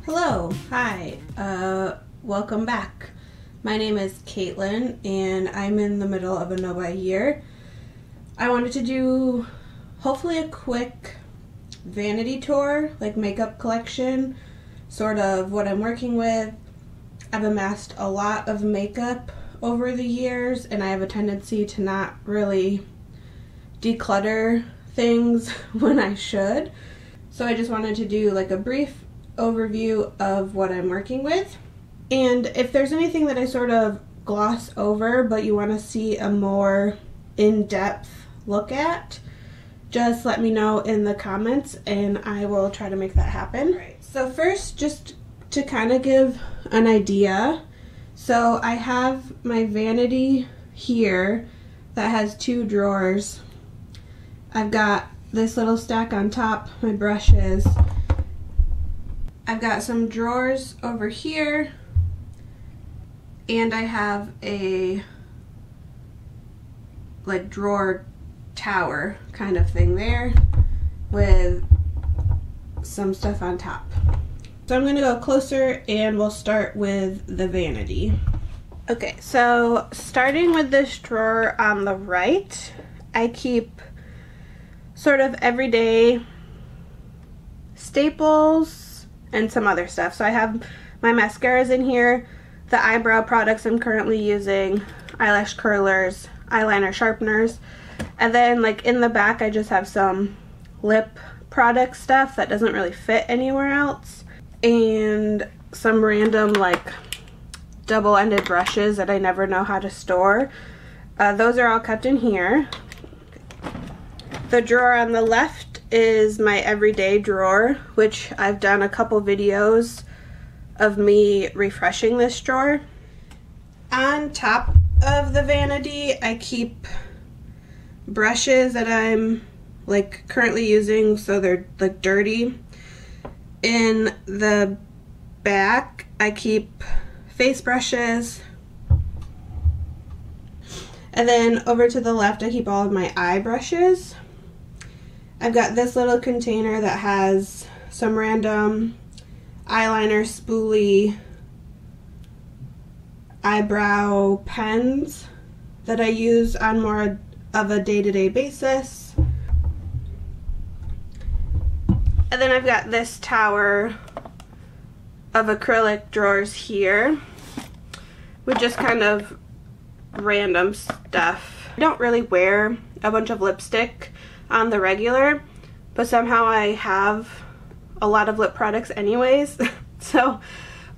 Hello, hi, welcome back. My name is Caitlin and I'm in the middle of a no-buy year. I wanted to do hopefully a quick vanity tour, like makeup collection, sort of what I'm working with. I've amassed a lot of makeup over the years and I have a tendency to not really declutter things when I should. So I just wanted to do like a brief overview of what I'm working with. And if there's anything that I sort of gloss over but you want to see a more in-depth look at, just let me know in the comments and I will try to make that happen. Right. So first, just to kind of give an idea, so I have my vanity here that has 2 drawers. I've got this little stack on top, my brushes. I've got some drawers over here, and I have a like drawer tower kind of thing there with some stuff on top. So I'm gonna go closer and we'll start with the vanity. Okay, so starting with this drawer on the right, I keep sort of everyday staples and some other stuff. So I have my mascaras in here, the eyebrow products I'm currently using, eyelash curlers, eyeliner sharpeners, and then like in the back I just have some lip product stuff that doesn't really fit anywhere else, and some random like double-ended brushes that I never know how to store. Those are all kept in here. The drawer on the left is my everyday drawer, which I've done a couple videos of me refreshing this drawer. On top of the vanity, I keep brushes that I'm like currently using, so they're like dirty. In the back, I keep face brushes. And then over to the left, I keep all of my eye brushes. I've got this little container that has some random eyeliner spoolie eyebrow pens that I use on more of a day-to-day basis. And then I've got this tower of acrylic drawers here with just kind of random stuff. I don't really wear a bunch of lipstick on the regular, but somehow I have a lot of lip products anyways. So,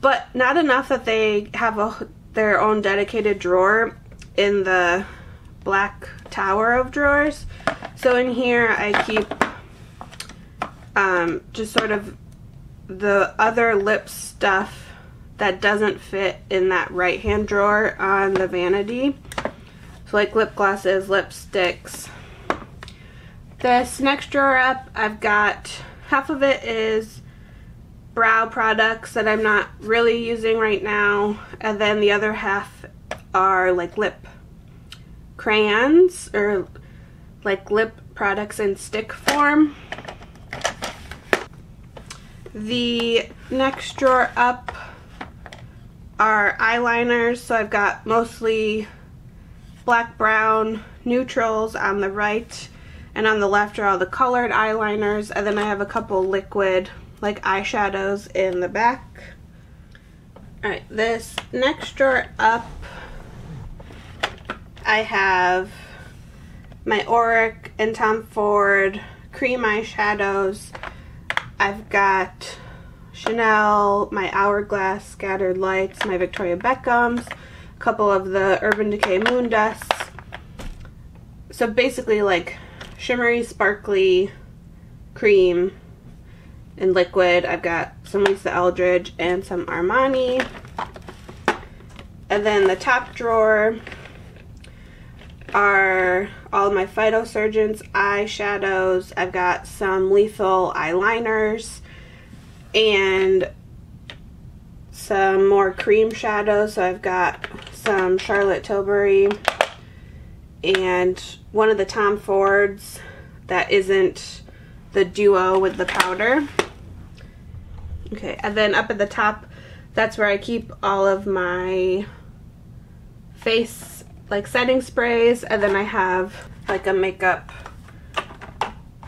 but not enough that they have their own dedicated drawer in the black tower of drawers. So in here I keep just sort of the other lip stuff that doesn't fit in that right hand drawer on the vanity. So like lip glosses, lipsticks. This next drawer up, I've got half of it is brow products that I'm not really using right now, and then the other half are like lip crayons or like lip products in stick form. The next drawer up are eyeliners, so I've got mostly black, brown, neutrals on the right, and on the left are all the colored eyeliners, and then I have a couple liquid like eyeshadows in the back. Alright, this next drawer up, I have my Auric and Tom Ford cream eyeshadows. I've got Chanel, my Hourglass Scattered Lights, my Victoria Beckham's, a couple of the Urban Decay Moon Dusts. So basically like shimmery, sparkly cream and liquid. I've got some Lisa Eldridge and some Armani. And then the top drawer are all of my Phytosurgeons eyeshadows. I've got some Lethal eyeliners and some more cream shadows. So I've got some Charlotte Tilbury and one of the Tom Fords that isn't the duo with the powder. Okay, and then up at the top, that's where I keep all of my face like setting sprays, and then I have like a makeup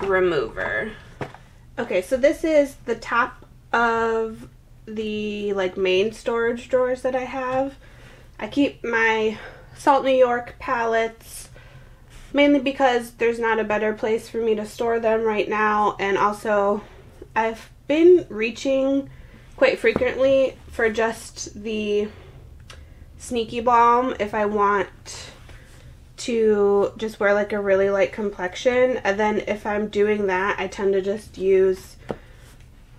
remover. Okay, so this is the top of the like main storage drawers that I have. I keep my Salt New York palettes mainly because there's not a better place for me to store them right now, and also I've been reaching quite frequently for just the Sneaky Balm if I want to just wear like a really light complexion, and then if I'm doing that I tend to just use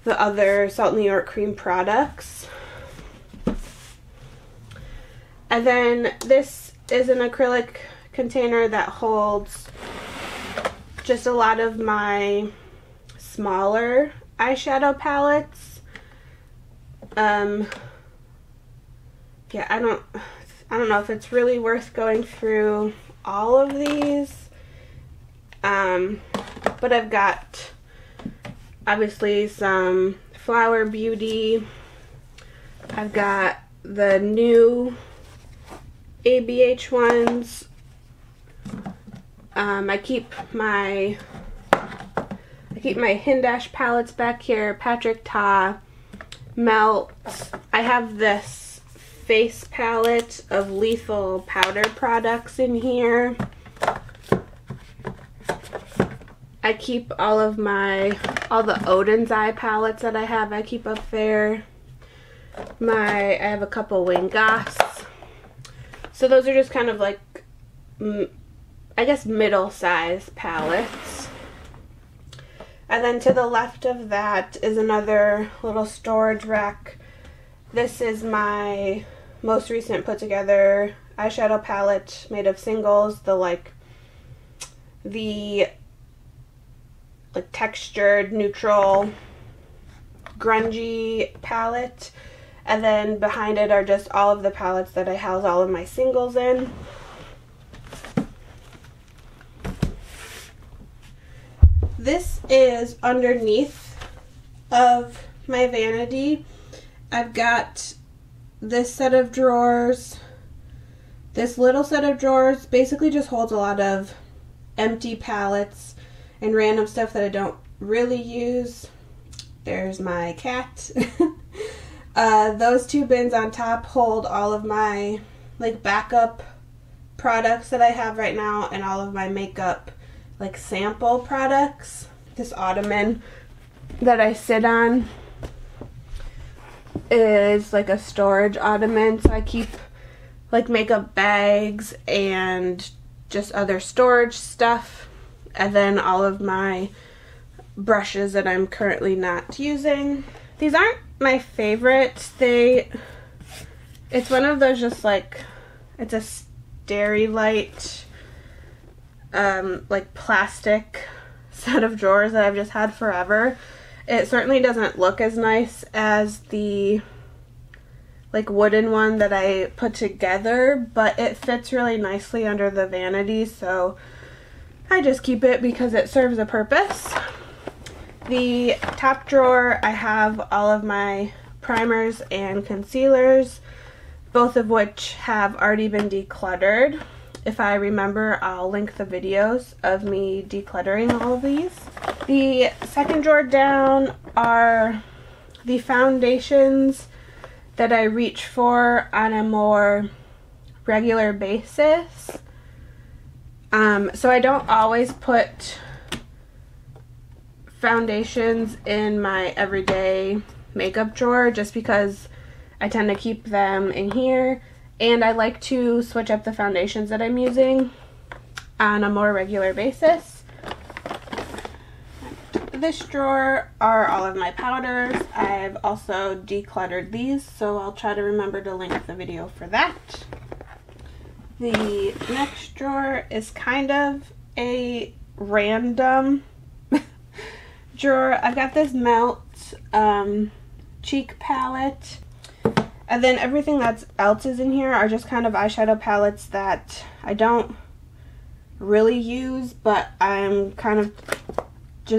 the other Salt New York cream products. And then this is an acrylic container that holds just a lot of my smaller eyeshadow palettes. Yeah, I don't know if it's really worth going through all of these, but I've got obviously some Flower Beauty. I've got the new ABH ones. I keep my Hindash palettes back here, Patrick Ta, Melt. I have this face palette of Lethal powder products in here. I keep all the Odin's Eye palettes that I have, I keep up there. I have a couple Wayne Goths. So those are just kind of like, I guess, middle-size palettes. And then to the left of that is another little storage rack. This is my most recent put together eyeshadow palette made of singles, the textured, neutral, grungy palette. And then behind it are just all of the palettes that I house all of my singles in. This is underneath of my vanity. I've got this set of drawers. This little set of drawers basically just holds a lot of empty palettes and random stuff that I don't really use. There's my cat. Those two bins on top hold all of my like backup products that I have right now and all of my makeup like sample products. This ottoman that I sit on is like a storage ottoman, so I keep like makeup bags and just other storage stuff, and then all of my brushes that I'm currently not using. These aren't my favorite. It's one of those just like, it's a Sterilite like plastic set of drawers that I've just had forever. It certainly doesn't look as nice as the like wooden one that I put together, but it fits really nicely under the vanity, so I just keep it because it serves a purpose. The top drawer, I have all of my primers and concealers, both of which have already been decluttered. If I remember, I'll link the videos of me decluttering all of these. The second drawer down are the foundations that I reach for on a more regular basis. So I don't always put foundations in my everyday makeup drawer just because I tend to keep them in here, and I like to switch up the foundations that I'm using on a more regular basis. This drawer are all of my powders. I've also decluttered these, so I'll try to remember to link the video for that. The next drawer is kind of a random drawer. I've got this Melt cheek palette, and then everything else is in here are just kind of eyeshadow palettes that I don't really use, but I'm kind of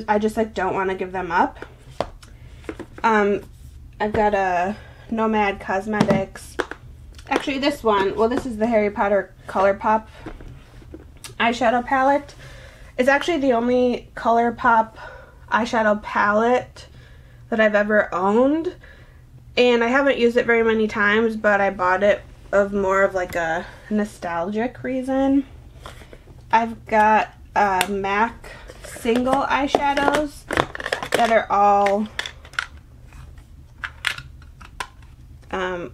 I just like don't want to give them up. I've got a Nomad Cosmetics. Actually, this one, well, this is the Harry Potter ColourPop eyeshadow palette. It's actually the only ColourPop eyeshadow palette that I've ever owned. And I haven't used it very many times, but I bought it of more of like a nostalgic reason. I've got MAC single eyeshadows that are all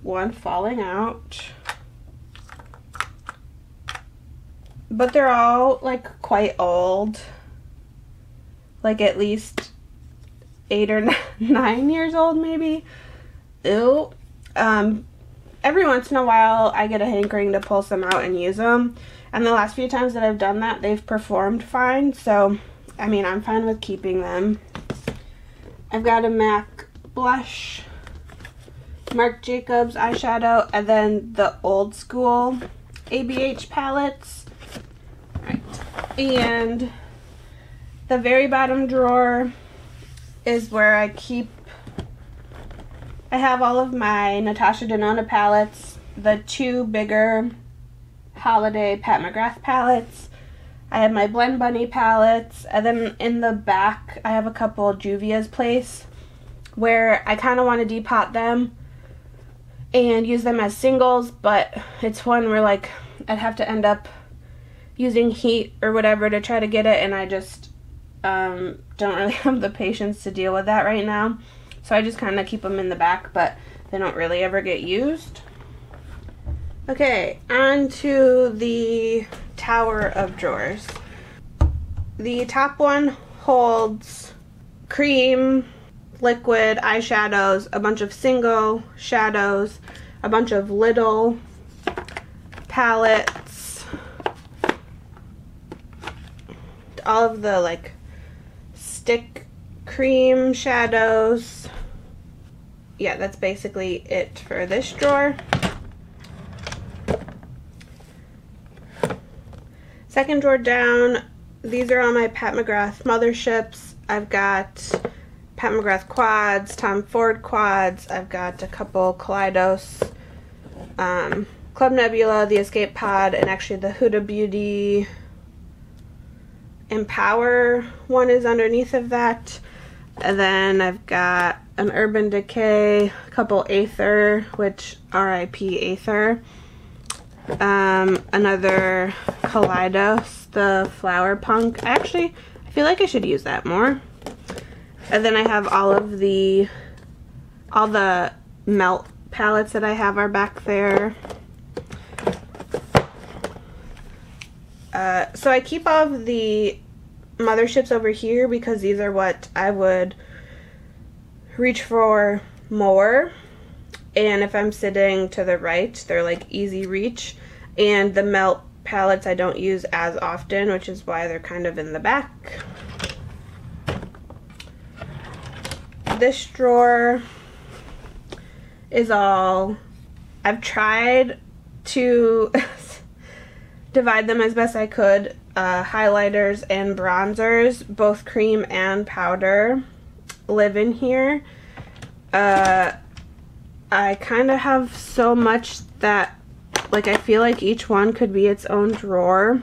one falling out, but they're all like quite old, like at least 8 or 9 years old maybe. Ew. Every once in a while I get a hankering to pull some out and use them, and the last few times that I've done that, they've performed fine, so I mean, I'm fine with keeping them. I've got a MAC blush, Marc Jacobs eyeshadow, and then the old school ABH palettes. Right. And the very bottom drawer is where I have all of my Natasha Denona palettes, the 2 bigger holiday Pat McGrath palettes. I have my Blend Bunny palettes, and then in the back I have a couple Juvia's Place where I kind of want to depot them and use them as singles, but it's one where like I'd have to end up using heat or whatever to try to get it, and I just don't really have the patience to deal with that right now. So I just kind of keep them in the back, but they don't really ever get used. Okay, on to the tower of drawers. The top one holds cream, liquid eyeshadows, a bunch of single shadows, a bunch of little palettes, all of the like stick cream shadows. Yeah, that's basically it for this drawer. Second drawer down, these are all my Pat McGrath motherships. I've got Pat McGrath quads, Tom Ford quads. I've got a couple Kaleidos, Club Nebula, the Escape Pod, and actually the Huda Beauty Empower one is underneath of that. And then I've got an Urban Decay, a couple Aether, which RIP Aether. Another Kaleidos, the Flower Punk. I feel like I should use that more. And then I have all the melt palettes that I have are back there. So I keep all of the motherships over here because these are what I would reach for more. And if I'm sitting to the right, they're like easy reach. And the melt palettes I don't use as often, which is why they're kind of in the back. This drawer is all, I've tried to divide them as best I could. Highlighters and bronzers, both cream and powder, live in here. I kind of have so much that like I feel like each one could be its own drawer,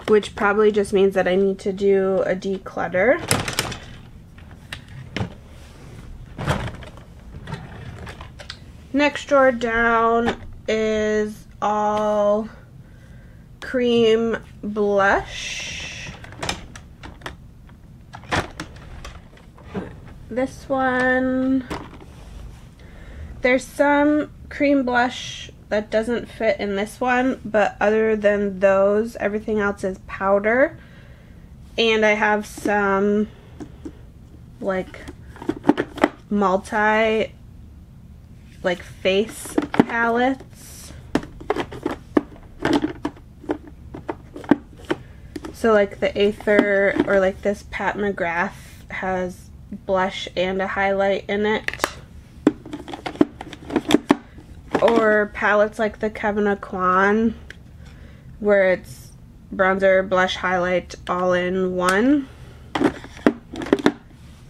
which probably just means that I need to do a declutter. Next drawer down is all cream blush. This one, there's some cream blush that doesn't fit in this one, but other than those, everything else is powder. And I have some like multi like face palettes. So like the Aether or like this Pat McGrath has blush and a highlight in it. Or palettes like the Kevin Aquan, where it's bronzer, blush, highlight all in one.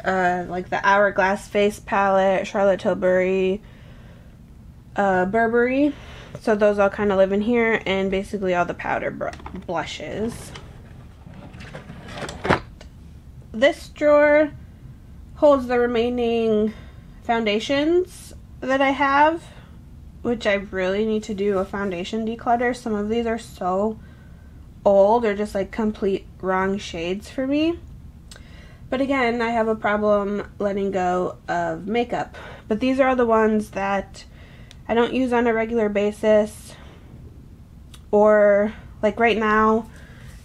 like the Hourglass Face Palette, Charlotte Tilbury, Burberry. So those all kind of live in here, and basically all the powder blushes. This drawer holds the remaining foundations that I have, which I really need to do a foundation declutter. Some of these are so old or just like complete wrong shades for me. But again, I have a problem letting go of makeup. But these are all the ones that I don't use on a regular basis, or like right now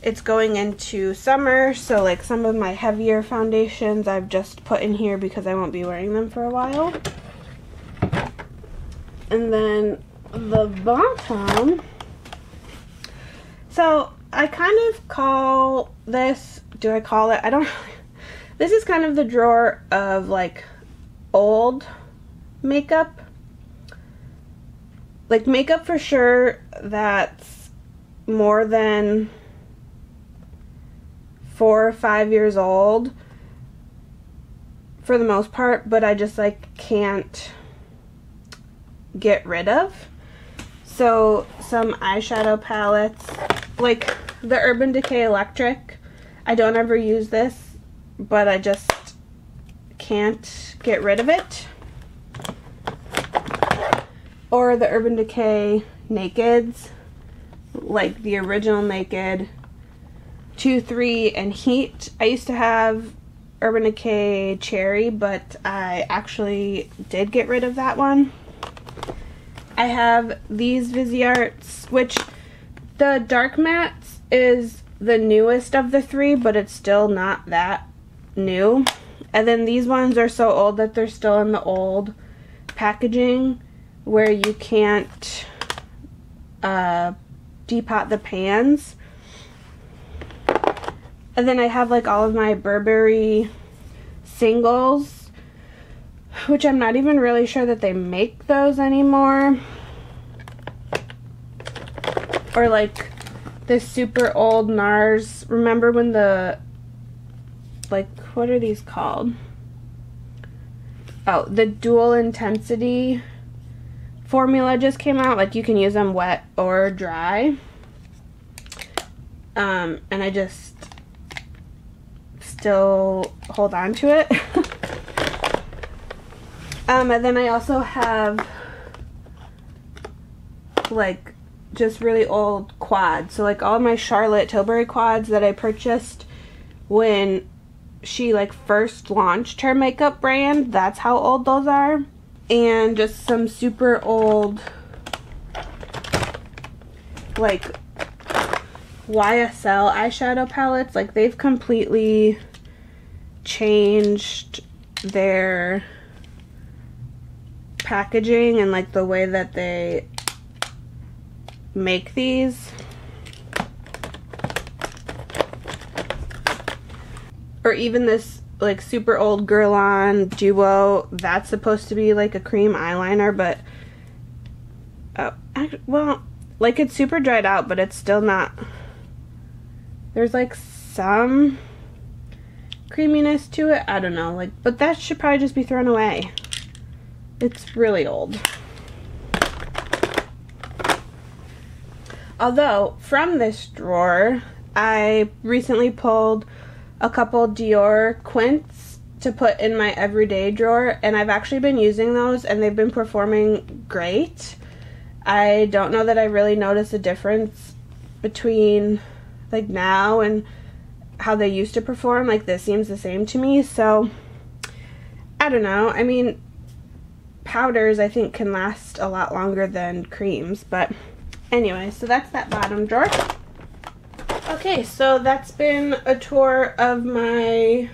it's going into summer, so like some of my heavier foundations I've just put in here because I won't be wearing them for a while. And then the bottom, so I kind of call this, do I call it, I don't really, this is kind of the drawer of like old makeup. Like makeup for sure that's more than 4 or 5 years old for the most part, but I just like can't get rid of. So some eyeshadow palettes, like the Urban Decay Electric. I don't ever use this, but I just can't get rid of it. Or the Urban Decay Nakeds, like the original Naked 2, 3, and Heat. I used to have Urban Decay Cherry, but I actually did get rid of that one. I have these Visearts, which the Dark Mattes is the newest of the 3, but it's still not that new. And then these ones are so old that they're still in the old packaging, where you can't depot the pans. And then I have like all of my Burberry singles, which I'm not even really sure that they make those anymore. Or like this super old NARS. Remember when the, like, what are these called? Oh, the dual intensity formula just came out. Like you can use them wet or dry. And I just still hold on to it. And then I also have like just really old quads. So like all my Charlotte Tilbury quads that I purchased when she like first launched her makeup brand, that's how old those are. And just some super old like YSL eyeshadow palettes. Like they've completely changed their packaging and like the way that they make these. Or even this like super old Guerlain Duo, that's supposed to be like a cream eyeliner, but well, like it's super dried out, but it's still not, there's like some creaminess to it, I don't know, like, but that should probably just be thrown away. It's really old. Although from this drawer I recently pulled a couple Dior Quints to put in my everyday drawer, and I've actually been using those and they've been performing great. I don't know that I really noticed a difference between like now and how they used to perform. Like this seems the same to me, so I don't know. I mean, powders I think can last a lot longer than creams, but anyway, so that's that bottom drawer. Okay, so that's been a tour of my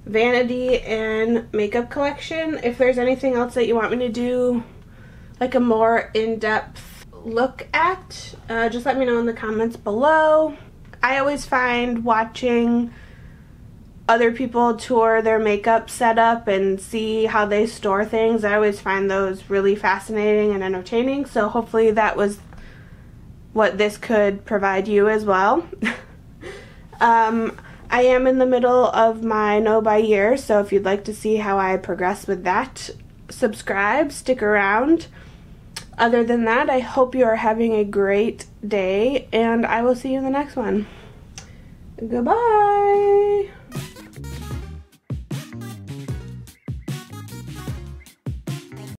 vanity and makeup collection. If there's anything else that you want me to do, like a more in-depth look at, just let me know in the comments below. I always find watching other people tour their makeup setup and see how they store things, I always find those really fascinating and entertaining, so hopefully that was what this could provide you as well. I am in the middle of my no by year, so if you'd like to see how I progress with that, subscribe, stick around. Other than that, I hope you are having a great day, and I will see you in the next one. Goodbye!